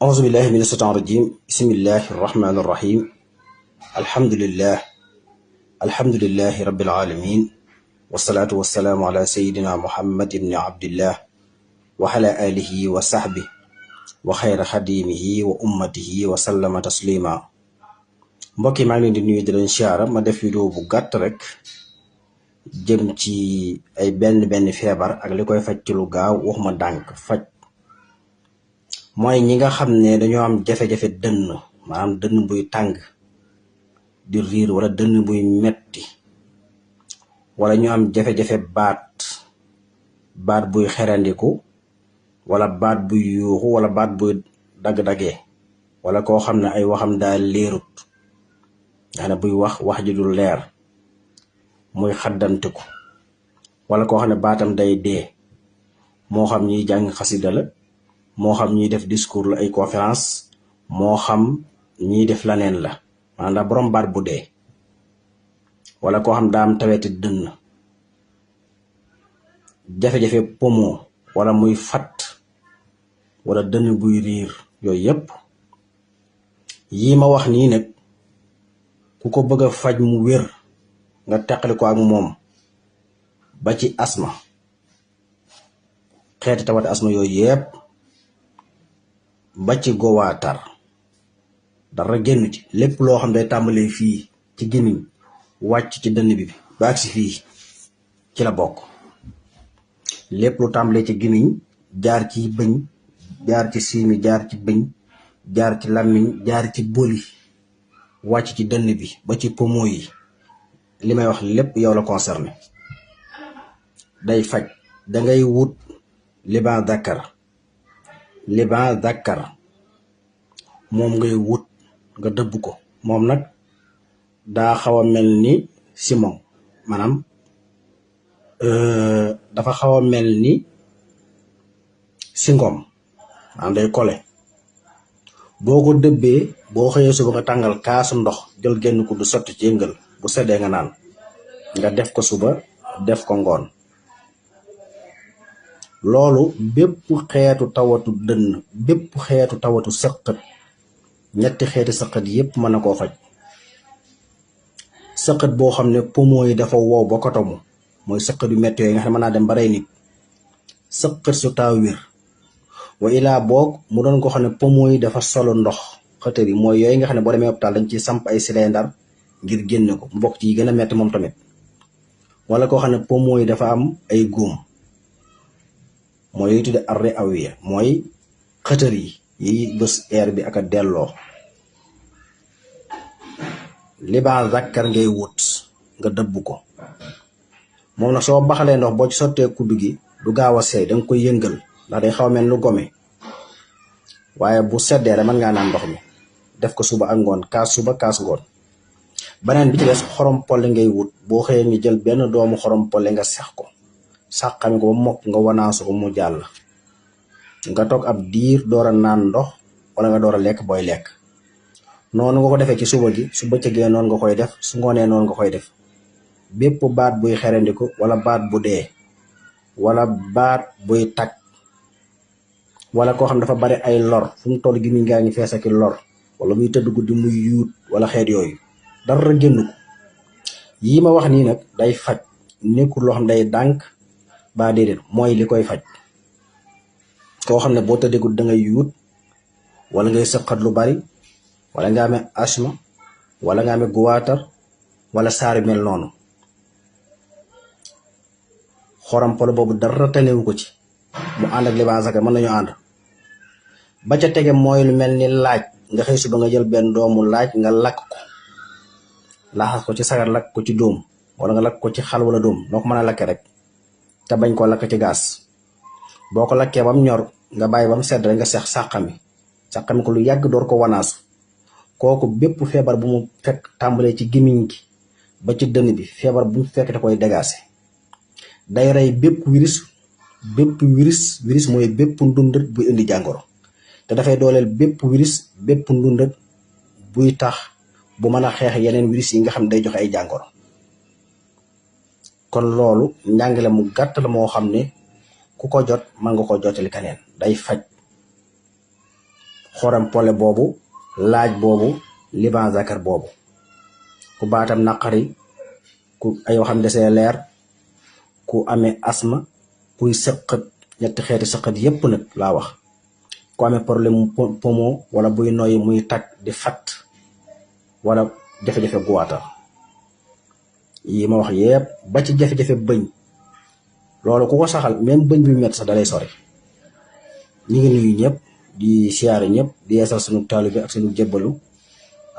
أعوذ بالله من الشيطان الرجيم بسم الله الرحمن الرحيم الحمد لله رب العالمين والصلاة والسلام على سيدنا محمد بن عبد الله وعلى آله وصحبه وخير خديمه وأمته وسلم تسليما mbokk yi maa ngi leen di nuyu di leen siyaara ma def vidéo bu gàtt rek jëm ci ay benn feebar ak li koy faj ci lu gaaw waxuma ndànk faj mooy ñi nga xam ne dañoo am jafe-jafe dënn maanaam dënn buy tàng di riir wala dënn buy metti wala ñu am jafe-jafe baat buy xerandiku wala baat buy yuuxu wala baat buy dagg-daggee wala koo xam ne ay waxam daal leerut nga xam ne buy wax ji du leer muy xaddantiku wala koo xam ne baatam day dee moo xam ñiy jàng xasida la moo xam ñiy def discours la ay conférence moo xam ñiy def laneen la maanaam ndax borom baat bu dee wala koo xam daa am taweti dënn jafe-jafe poumon wala muy fat wala dënn buy riir yooyu yépp yii ma wax nii nag ku ko bëgg a faj mu wér nga teqali ko ak moom ba ci asma xeeti tawati asma yooyu yépp ba ci gowaatar dara génn ci lépp loo xam day tàmbalee fii ci gémmiñ wàcc ci dënn bi ba agsi fii ci la bokk lépp lu tàmbalee ci gémmiñ jaar ci bëñ jaar ci siimi jaar ci bëñ jaar ci làmmiñ jaar ci boli wàcc ci dënn bi ba ci poumon yi li may wax lépp yow la concerné day faj dangay wut liban dakar moom ngay wut nga dëbb ko moom nag daa xaw a mel ni simon maanaam dafa xaw a mel ni singom maanaam day kole boo ko dëbbee boo xëyee suba nga tàngal kaasu ndox jël genn ko du sotti ci yëngal bu seddee nga naan nga def ko suba def ko ngoon loolu bépp xeetu tawatu dënn bépp xeetu tawatu sëqët ñetti xeeti sëqët yépp mën na koo faj sëqët boo xam ne poumon yi dafa wow ba kotomu mooy sëqët yu metti yooyu nga xam ne mën naa dem ba rey nit sëqët su taaw wér wa ilaa boog mu doon ko xam ne poumon yi dafa solo ndox xëtër yi mooy yooyu nga xam ne boo demee hôpital dañ ci samp ay cylindre ngir génne ko mu bokk ci yi gën a metti moom tamit wala koo xam ne poumon yi dafa am ay góom mooy yooyu tudde arrêt awiya mooy xëtër yi bës air bi ak a delloo liban zakkar ngay wut nga dëbb ko moom nag soo baxalee ndox boo ci sottee kuddu gi du gaaw a seey danga koy yëngal ndax day xaw a mel lu gome waaye bu seddee rek mën ngaa naan ndox mi def ko suba ak ngoon kaas suba kaas ngoon beneen bi ci des xorom polle ngay wut boo xëyee nga jël benn doomu xorom polle nga sex ko sàqami ko ba mokk nga wanaasu ko mu jàll nga toog ab diir door a naan ndox wala nga door a lekk booy lekk noonu nga ko defee ci suba gi su bëccëgee noonu nga koy def su ngoonee noonu nga koy def bépp baat buy xerandiku wala baat bu dee wala baat buy tag wala koo xam dafa bari ay lor fu mu toll gi mi ngaa ngi fees ak lor wala muy tëdd guddi muy yuut wala xeet yooyu dara génn ko yii ma wax nii nag day faj nekkul loo xam day dànk ba déedéet mooy li koy faj koo xam ne boo tëddee guddi da ngay yuut wala ngay sëqat lu bari wala nga amee asma wala nga amee guwaatar wala saari mel noonu xorampol boobu dara tanewu ko ci mu ànd ak liban zakar mën nañu ànd ba ca tege mooy lu mel ni laaj nga xëy suba nga jël benn doomu laaj nga lakk ko laxas ko ci sagar lakk ko ci dóom wala nga lakk ko ci xal wala dóom noo ko mën a lakke rek te bañ koo lakk ci gaas boo ko lakkee bam ñor nga bàyyi bam sedd rek nga seex sàqami ko lu yàgg door ko wanaasu kooku bépp feebar bu mu fekk tàmbalee ci gémmiñ gi ba ci dënn bi feebar bu mu fekk da koy dégaase day rey bépp virus mooy bépp ndundat buy indi jàngoro te dafay dooleel bépp ndundat buy tax bu mën a xeex yeneen virus yi nga xam ne day joxe ay jàngoro kon loolu njàngale mu gàtt la moo xam ne ku ko jot man nga ko jotali keneen day faj xoram pole boobu, laaj boobu, liban zakar boobu. ku baatam naqari, ku ay waxam desee leer, ku amee asma, kuy sëqat ñetti xeeti sëqat yépp nag laa wax, ku amee problème poumon wala buy noyyi muy tag di fat wala jafe-jafe guwaata yi ma wax yépp ba ci jafe-jafe bëñ, loolu ku ko saxal même bëñ bi met sax dalay sori. ñi ngi nuyu ñëpp di siyaare ñëpp di yeesal sunu taalibe ak sunu jébbalu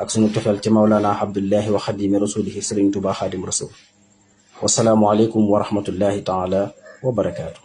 ak sunu tofel ci Mawlana Abdullahi wa xadimi rasulihi Sëriñ Tuubaa Xaadim Rasul. wasalaamu aleykum wa rahmatullahi taala wa barakaatu.